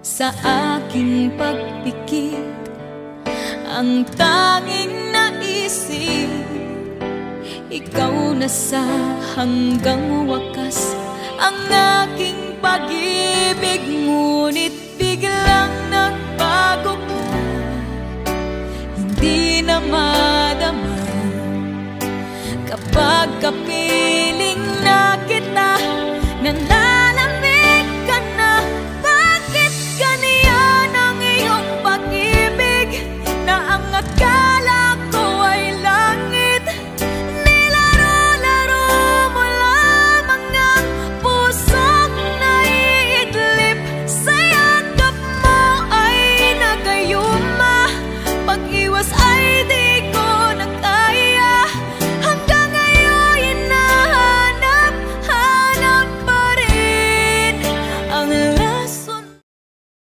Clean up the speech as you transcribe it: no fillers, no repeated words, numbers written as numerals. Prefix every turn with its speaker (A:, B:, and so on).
A: sa aking pagpikit. Ang tanging naisip, ikaw na sa hanggang wakas, ang aking pag-ibig mo.